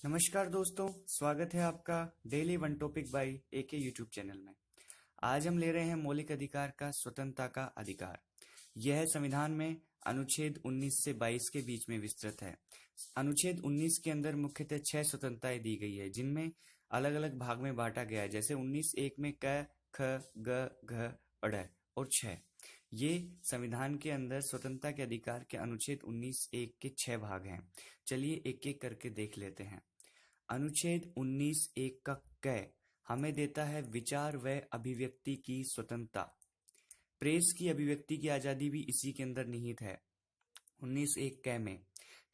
नमस्कार दोस्तों, स्वागत है आपका daily one topic by AK YouTube channel में। आज हम ले रहे हैं मौलिक अधिकार का स्वतंत्रता का अधिकार। यह संविधान में अनुच्छेद 19 से 22 के बीच में विस्तृत है। अनुच्छेद 19 के अंदर मुख्यतः 6 स्वतंत्रताएं दी गई है, जिनमें अलग अलग भाग में बांटा गया है। जैसे 19(1) में क, ख, ग, घ, ड़ और 6। ये संविधान के अंदर स्वतंत्रता के अधिकार के अनुच्छेद 19(1) के 6 भाग हैं। चलिए एक एक करके देख लेते हैं। अनुच्छेद 19(1) का क हमें देता है विचार व अभिव्यक्ति की स्वतंत्रता। प्रेस की अभिव्यक्ति की आजादी भी इसी के अंदर निहित है। 19(1) क में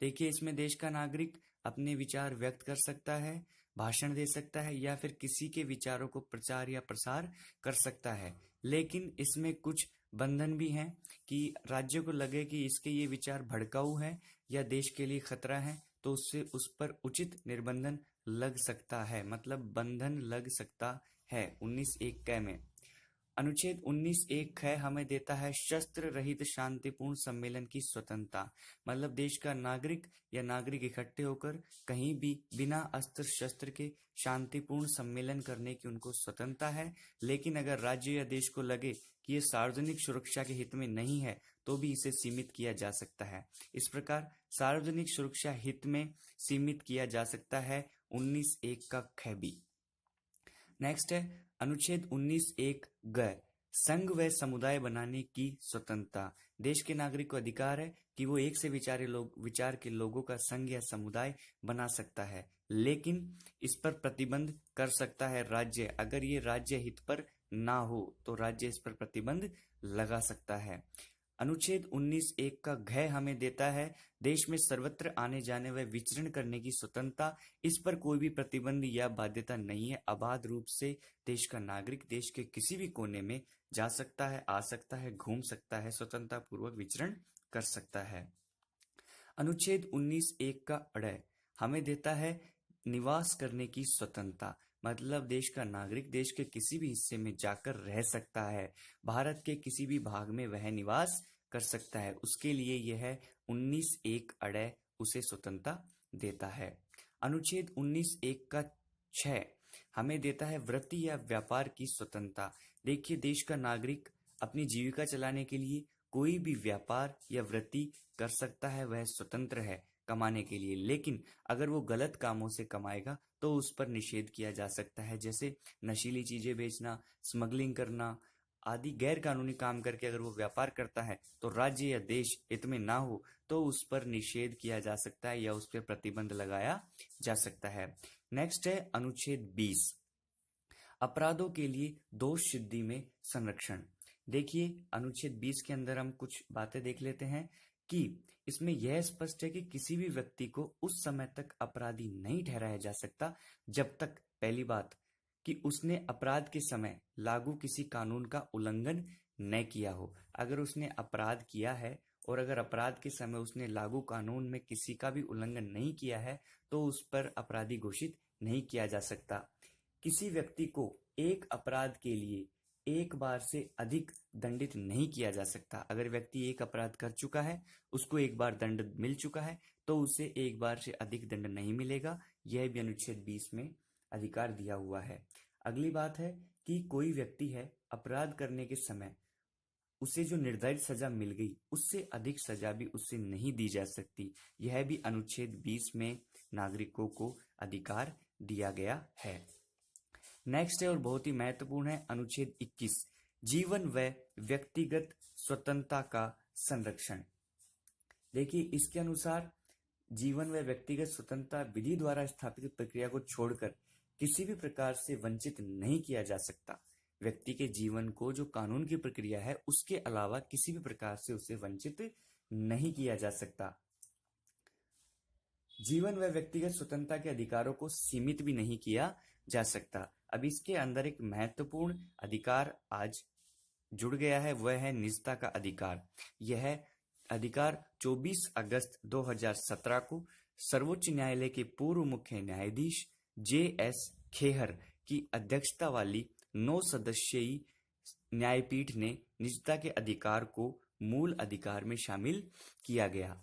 देखिए, इसमें देश का नागरिक अपने विचार व्यक्त कर सकता है, भाषण दे सकता है या फिर किसी के विचारों को प्रचार या प्रसार कर सकता है। लेकिन इसमें कुछ बंधन भी हैं कि राज्य को लगे कि इसके ये विचार भड़काऊ है या देश के लिए खतरा है, तो उससे उस पर उचित निर्बंधन लग सकता है, मतलब बंधन लग सकता है। 19(1) क में अनुच्छेद 19(1) ख हमें देता है शस्त्र रहित शांतिपूर्ण सम्मेलन की स्वतंत्रता। मतलब देश का नागरिक या नागरिक इकट्ठे होकर कहीं भी बिना अस्त्र शस्त्र के शांतिपूर्ण सम्मेलन करने की उनको स्वतंत्रता है। लेकिन अगर राज्य या देश को लगे कि ये सार्वजनिक सुरक्षा के हित में नहीं है, तो भी इसे सीमित किया जा सकता है। इस प्रकार सार्वजनिक सुरक्षा हित में सीमित किया जा सकता है 19(1) का ख भी। नेक्स्ट है अनुच्छेद 19(1) ग संघ व समुदाय बनाने की स्वतंत्रता। देश के नागरिक को अधिकार है कि वो एक से विचार के लोगों का संघ या समुदाय बना सकता है, लेकिन इस पर प्रतिबंध कर सकता है राज्य। अगर ये राज्य हित पर ना हो तो राज्य इस पर प्रतिबंध लगा सकता है। अनुच्छेद 19(1) का घ हमें देता है देश में सर्वत्र आने जाने व विचरण करने की स्वतंत्रता। इस पर कोई भी प्रतिबंध या बाध्यता नहीं है। अबाध रूप से देश का नागरिक देश के किसी भी कोने में जा सकता है, आ सकता है, घूम सकता है, स्वतंत्रता पूर्वक विचरण कर सकता है। अनुच्छेद 19(1) का अड़ हमें देता है निवास करने की स्वतंत्रता। मतलब देश का नागरिक देश के किसी भी हिस्से में जाकर रह सकता है, भारत के किसी भी भाग में वह निवास कर सकता है। उसके लिए यह 19(1) अड़ उसे स्वतंत्रता देता है। अनुच्छेद 19(1) का 6 हमें देता है वृत्ति या व्यापार की स्वतंत्रता। देखिए, देश का नागरिक अपनी जीविका चलाने के लिए कोई भी व्यापार या वृत्ति कर सकता है, वह स्वतंत्र है कमाने के लिए। लेकिन अगर वो गलत कामों से कमाएगा तो उस पर निषेध किया जा सकता है। जैसे नशीली चीजें बेचना, स्मगलिंग करना आदि गैर कानूनी काम करके अगर वो व्यापार करता है तो राज्य या देश हित में ना हो तो उस पर निषेध किया जा सकता है या उस पर प्रतिबंध लगाया जा सकता है। नेक्स्ट है अनुच्छेद 20 अपराधों के लिए दोष सिद्धि में संरक्षण। देखिए, अनुच्छेद 20 के अंदर हम कुछ बातें देख लेते हैं कि इसमें यह स्पष्ट है कि किसी भी व्यक्ति को उस समय तक अपराधी नहीं ठहराया जा सकता जब तक, पहली बात, कि उसने अपराध के समय लागू किसी कानून का उल्लंघन न किया हो। अगर उसने अपराध किया है और अगर अपराध के समय उसने लागू कानून में किसी का भी उल्लंघन नहीं किया है तो उस पर अपराधी घोषित नहीं किया जा सकता। किसी व्यक्ति को एक अपराध के लिए एक बार से अधिक दंडित नहीं किया जा सकता। अगर व्यक्ति एक अपराध कर चुका है, उसको एक बार दंड मिल चुका है, तो उसे एक बार से अधिक दंड नहीं मिलेगा। यह भी अनुच्छेद 20 में अधिकार दिया हुआ है। अगली बात है कि कोई व्यक्ति है, अपराध करने के समय उसे जो निर्धारित सजा मिल गई उससे अधिक सजा भी उससे नहीं दी जा सकती। यह भी अनुच्छेद 20 में नागरिकों को अधिकार दिया गया है। नेक्स्ट है और बहुत ही महत्वपूर्ण है अनुच्छेद 21 जीवन व व्यक्तिगत स्वतंत्रता का संरक्षण। देखिए, इसके अनुसार जीवन व व्यक्तिगत स्वतंत्रता विधि द्वारा स्थापित प्रक्रिया को छोड़कर किसी भी प्रकार से वंचित नहीं किया जा सकता। व्यक्ति के जीवन को जो कानून की प्रक्रिया है उसके अलावा किसी भी प्रकार से उसे वंचित नहीं किया जा सकता। जीवन व व्यक्तिगत स्वतंत्रता के अधिकारों को सीमित भी नहीं किया जा सकता। अब इसके अंदर एक महत्वपूर्ण अधिकार आज जुड़ गया है, वह है निजता का अधिकार। यह अधिकार 24 अगस्त 2017 को सर्वोच्च न्यायालय के पूर्व मुख्य न्यायाधीश JS खेहर की अध्यक्षता वाली 9 सदस्यीय न्यायपीठ ने निजता के अधिकार को मूल अधिकार में शामिल किया गया।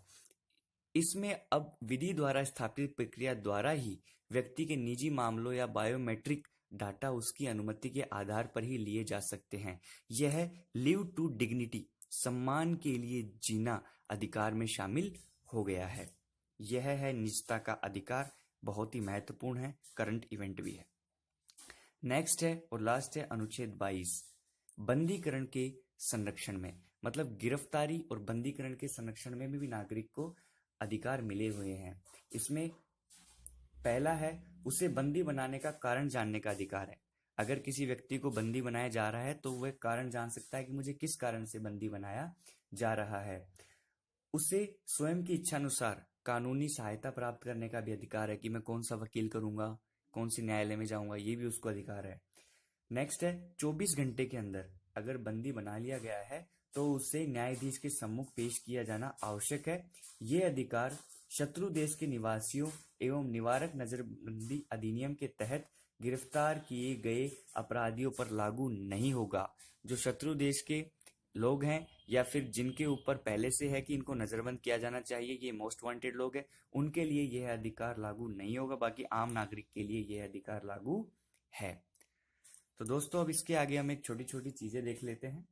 इसमें अब विधि द्वारा स्थापित प्रक्रिया द्वारा ही व्यक्ति के निजी मामलों या बायोमेट्रिक डाटा उसकी अनुमति के आधार पर ही लिए जा सकते हैं। यह लिव टू डिग्निटी, सम्मान के लिए जीना अधिकार में शामिल हो गया है। यह है निजता का अधिकार, बहुत ही महत्वपूर्ण है, करंट इवेंट भी है। नेक्स्ट है और लास्ट है अनुच्छेद 22, बंदीकरण के संरक्षण में, मतलब गिरफ्तारी और बंदीकरण के संरक्षण में भी नागरिक को अधिकार मिले हुए हैं। इसमें पहला है उसे बंदी बनाने का कारण जानने का अधिकार है। अगर किसी व्यक्ति को बंदी बनाया जा रहा है तो वह कारण जान सकता है कि मुझे किस कारण से बंदी बनाया जा रहा है। उसे स्वयं की इच्छा अनुसार कानूनी सहायता प्राप्त करने का भी अधिकार है कि मैं कौन सा वकील करूंगा, कौन सी न्यायालय में जाऊंगा, ये भी उसको अधिकार है। नेक्स्ट है 24 घंटे के अंदर अगर बंदी बना लिया गया है तो उसे न्यायाधीश के सम्मुख पेश किया जाना आवश्यक है। ये अधिकार शत्रु देश के निवासियों एवं निवारक नजरबंदी अधिनियम के तहत गिरफ्तार किए गए अपराधियों पर लागू नहीं होगा। जो शत्रु देश के लोग हैं या फिर जिनके ऊपर पहले से है कि इनको नजरबंद किया जाना चाहिए, ये मोस्ट वांटेड लोग हैं, उनके लिए यह अधिकार लागू नहीं होगा। बाकी आम नागरिक के लिए यह अधिकार लागू है। तो दोस्तों अब इसके आगे हम एक छोटी छोटी चीजें देख लेते हैं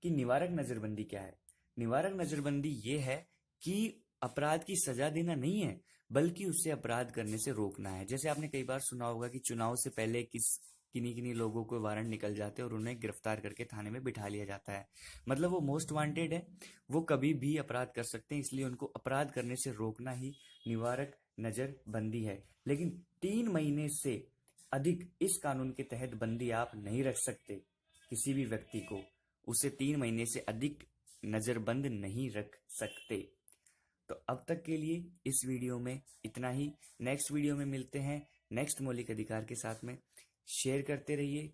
कि निवारक नजरबंदी क्या है। निवारक नजरबंदी ये है कि अपराध की सजा देना नहीं है, बल्कि उसे अपराध करने से रोकना है। जैसे आपने कई बार सुना होगा कि चुनाव से पहले किन्हीं लोगों को वारंट निकल जाते हैं और उन्हें गिरफ्तार करके थाने में बिठा लिया जाता है। मतलब वो मोस्ट वांटेड है, वो कभी भी अपराध कर सकते हैं, इसलिए उनको अपराध करने से रोकना ही निवारक नजरबंदी है। लेकिन 3 महीने से अधिक इस कानून के तहत बंदी आप नहीं रख सकते। किसी भी व्यक्ति को उसे 3 महीने से अधिक नजरबंद नहीं रख सकते। तो अब तक के लिए इस वीडियो में इतना ही। नेक्स्ट वीडियो में मिलते हैं नेक्स्ट मौलिक अधिकार के साथ में। शेयर करते रहिए,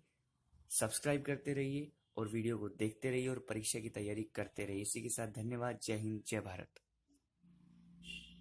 सब्सक्राइब करते रहिए और वीडियो को देखते रहिए और परीक्षा की तैयारी करते रहिए। इसी के साथ धन्यवाद। जय हिंद, जय भारत।